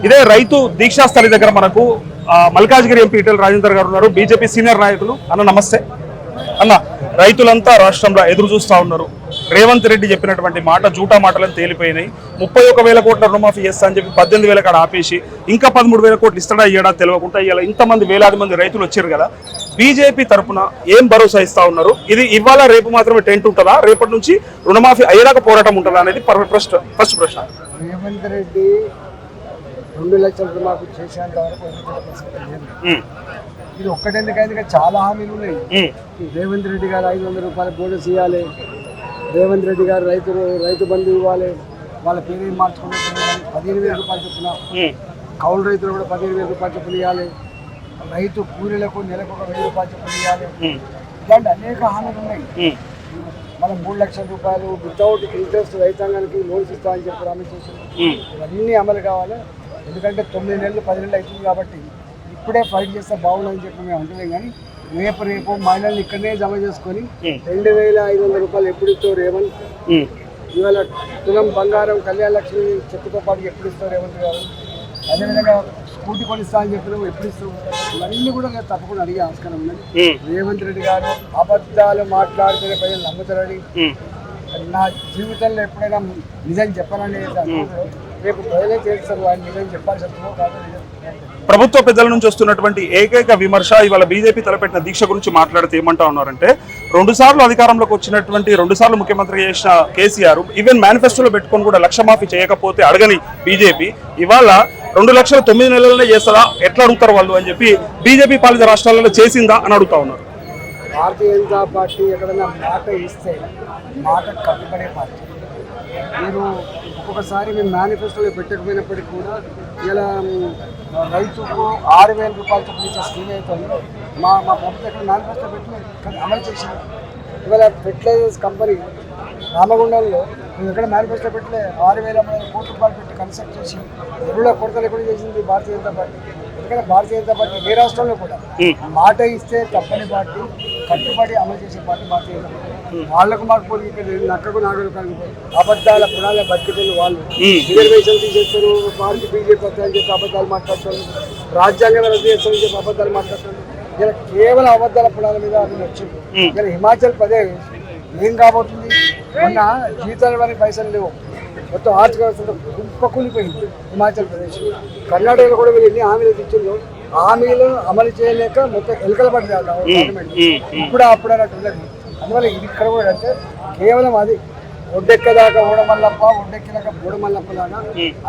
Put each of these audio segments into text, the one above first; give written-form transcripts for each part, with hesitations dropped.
ఇదే రైతు దీక్షా స్థలి దగ్గర మనకు మల్కాజ్గిరి ఎంపీ ఈటెల రాజేందర్ గారు ఉన్నారు. బీజేపీ సీనియర్ నాయకులు. అన్న నమస్తే. అన్న, రైతులంతా రాష్ట్రంలో ఎదురు చూస్తూ ఉన్నారు. రేవంత్ రెడ్డి చెప్పినటువంటి మాట జూటా మాటలను తేలిపోయినాయి. 31,000 కోట్ల రుణమాఫీ చేస్తా అని చెప్పి 18,000 కాడ ఆపేసి ఇంకా 13,000 కోట్లు ఇస్తాడా ఇయ్యడా తెలియకుండా ఇలా ఇంతమంది వేలాది మంది రైతులు వచ్చారు కదా. బీజేపీ తరఫున ఏం భరోసా ఇస్తా ఉన్నారు? ఇది ఇవాళ రేపు మాత్రమే టెంట్ ఉంటుందా, రేపటి నుంచి రుణమాఫీ అయ్యేదాకా పోరాటం ఉంటుందా అనేది ఫస్ట్ ప్రశ్న. రేవంత్ రెడ్డి 2 లక్షల రుణమాఫీ చేసేంత వరకు ఇది ఒక్కటెందుకైంది, చాలా హామీలు ఉన్నాయి. రేవంత్ రెడ్డి గారు 500 రూపాయల బోనస్ ఇవ్వాలి, రేవంత్ రెడ్డి గారు రైతు బంధు ఇవ్వాలి, వాళ్ళ పేరు మార్చుకుని 15,000 రూపాయలు చొప్పున, కౌలు రైతులు కూడా 15,000 రూపాయలు చొప్పున ఇవ్వాలి, రైతు కూలీలకు నెలకు 1,000 రూపాయలు చొప్పున ఇవ్వాలి. ఇలాంటి అనేక హామీలు ఉన్నాయి. మనం 3 లక్షల రూపాయలు వితౌట్ ఇంట్రెస్ట్ రైతాంగానికి లోన్స్ ఇస్తామని చెప్పి ప్రామిస్ చేసింది. ఇవన్నీ అమలు కావాలి. ఎందుకంటే 9 నెలలు 10 నెలలు అవుతుంది కాబట్టి ఇప్పుడే ఫైట్ చేస్తే బాగుందని చెప్పి మేము అంటున్నాం. కానీ రేపు మహిళలు ఇక్కడనే జమ చేసుకొని 2,500 రూపాయలు ఎప్పుడు ఇస్తావు రేవంత్, ఇవాళ తులం బంగారం కళ్యాణ లక్ష్మి చెక్కుతో పాటు ఎప్పుడు ఇస్తావు రేవంత్ గారు, అదేవిధంగా స్కూటీ కొనిస్తా అని చెప్పిన ఎప్పుడు ఇస్తావు, ఇవన్నీ కూడా నేను తప్పకుండా అడిగే ఆస్కారం ఉన్నది. రేవంత్ రెడ్డి గారు అబద్ధాలు మాట్లాడితేనే ప్రజలు నమ్ముతారని, నా జీవితంలో ఎప్పుడైనా నిజం చెప్పాలని రేపు ప్రజలే చేస్తారు. ఆయన నిజం చెప్పాల్సి కాదు. ప్రభుత్వ పెద్దల నుంచి వస్తున్నటువంటి ఏకైక విమర్శ ఇవాళ బీజేపీ తలపెట్టిన దీక్ష గురించి మాట్లాడితే ఏమంటా ఉన్నారంటే, 2 సార్లు అధికారంలోకి వచ్చినటువంటి 2 సార్లు ముఖ్యమంత్రి చేసిన కేసీఆర్ ఈవెన్ మేనిఫెస్టోలో పెట్టుకొని కూడా లక్ష మాఫీ చేయకపోతే అడగని బీజేపీ ఇవాళ 2 లక్షలు 9 నెలలనే చేస్తారా, ఎట్లా అడుగుతారు వాళ్ళు అని చెప్పి బీజేపీ పాలిత రాష్ట్రాలలో చేసిందా అని అడుగుతా ఉన్నారు. భారతీయ జనతా పార్టీ ఎక్కడైనా మాట ఇస్తే మాట కట్టుబడే పార్టీ. మీరు ఒక్కొక్కసారి మేము మేనిఫెస్టోలో పెట్టకపోయినప్పటికీ కూడా ఇలా రైతుకు 6,000 రూపాయలు చొప్పున ఇచ్చే స్కీమ్ అవుతుంది. మా ప్రభుత్వం ఎక్కడ మేనిఫెస్టో పెట్టలేదు, కానీ అమలు చేసింది. ఇవాళ ఫెర్టిలైజర్స్ కంపెనీ రామగుండంలో మేము ఎక్కడ మేనిఫెస్టో పెట్టలే 6,000 కోట్ల రూపాయలు పెట్టి కన్స్ట్రక్ట్ చేసి ఎరువుల కొరతలు ఎక్కడ చేసింది భారతీయ జనతా పార్టీ. ఎందుకంటే భారతీయ జనతా పార్టీ ఏ రాష్ట్రంలో కూడా మాట ఇస్తే తప్పని పార్టీ, కట్టుబడి అమలు చేసే పార్టీ భారతీయ జనతా పార్టీ. వాళ్లకు మాకు పోలి ఇక్కడ నక్కకు నాగలు కలిగిపోయి అబద్ధాల పునాల బతికిన వాళ్ళు రిజర్వేషన్ తీసేస్తారు, వారికి బీజేపీ అని చెప్పి అబద్ధాలు మాట్లాడుతారు, రాజ్యాంగం రద్దు చేస్తారని చెప్పి అబద్ధాలు మాట్లాడుతారు. ఇలా కేవలం అబద్ధాల పునాల మీద అది వచ్చింది. ఇలా హిమాచల్ ప్రదేశ్ ఏం కాబోతుంది, మొన్న జీతాలు వారికి పైసలు లేవు, మొత్తం ఆర్థిక వ్యవస్థ కుప్పకూలిపోయింది హిమాచల్ ప్రదేశ్. కర్ణాటకలో కూడా వీళ్ళు ఎన్ని హామీలు ఇచ్చిందో హామీలు అమలు చేయలేక మొత్తం ఎలుకల పడి గవర్నమెంట్ ఇప్పుడు అన్నట్టు ఉన్నది. అందువల్ల ఇది ఇక్కడ కూడా అంటే కేవలం అది ఒడ్డెక్కదాకా ఓడమల్లప్ప, ఒడ్డెక్కినాక బోడమల్లప్ప లాగా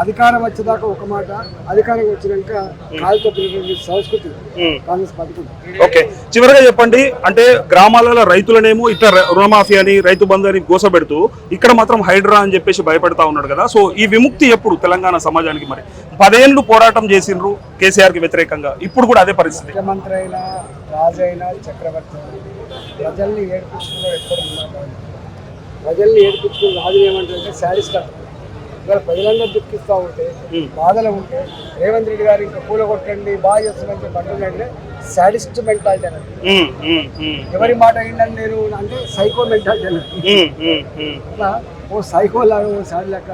అధికారం వచ్చేదాకా ఒక మాట, అధికారం వచ్చినాక కాలుతో సంస్కృతి కాంగ్రెస్ పార్టీ. ఓకే, చివరిగా చెప్పండి, అంటే గ్రామాలలో రైతులనేమో ఇట్లా రుణమాఫీ అని రైతు బంధు అని గోసపెడుతూ ఇక్కడ మాత్రం హైడ్రా అని చెప్పేసి భయపడతా ఉన్నాడు కదా. సో ఈ విముక్తి ఎప్పుడు తెలంగాణ సమాజానికి? మరి 10 ఏళ్ళు పోరాటం చేసిండ్రు కేసీఆర్ కి వ్యతిరేకంగా, ఇప్పుడు కూడా అదే పరిస్థితి. ముఖ్యమంత్రి అయినా రాజు అయినా చక్రవర్తి ప్రజల్ని ఏడిపించుకున్నాడు. ఎక్కడ ప్రజల్ని ఏడిపించుకుని రాజు ఏమంటారంటే శాడిస్ట్ అంటారు. ఇవాళ ప్రజలందరూ దుఃఖిస్తూ ఉంటే, బాధలు ఉంటే రేవంత్ రెడ్డి గారు ఇంకా పూల కొట్టండి బాగా చేస్తామని చెప్పి అంటున్నాడంటే శాడిస్ట్ మెంటాలిటీ అన్నట్టు. ఎవరి మాట అయిందని నేను అంటే సైకో మెంటాలిటీ అన్నట్టు. అట్లా ఓ సైకో లాగా ఓ శాడి లెక్క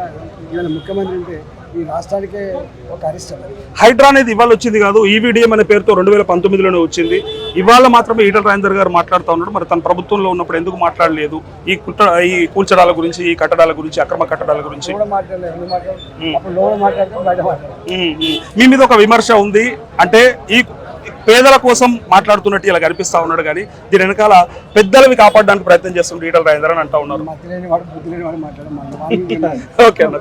ఇవాళ ముఖ్యమంత్రి ఉంటే ఈ రాష్ట్రానికే ఒక అరిష్టం. హైడ్రా అనేది ఇవాళ వచ్చింది కాదు, ఈవీడీఎం అనే పేరుతో 2019లోనే వచ్చింది. ఇవాళ మాత్రమే ఈటెల రాజేందర్ గారు మాట్లాడుతూ ఉన్నాడు. మరి తన ప్రభుత్వంలో ఉన్నప్పుడు ఎందుకు మాట్లాడలేదు ఈ కూల్చడాల గురించి, ఈ కట్టడాల గురించి, అక్రమ కట్టడాల గురించి? మీ మీద ఒక విమర్శ ఉంది, అంటే ఈ పేదల కోసం మాట్లాడుతున్నట్టు ఇలా కనిపిస్తా ఉన్నాడు, కానీ దీని వెనకాల పెద్దలవి కాపాడడానికి ప్రయత్నం చేస్తున్నారు ఈటెల రాజేందర్ అని అంటా ఉన్నారు. ఓకే అన్న.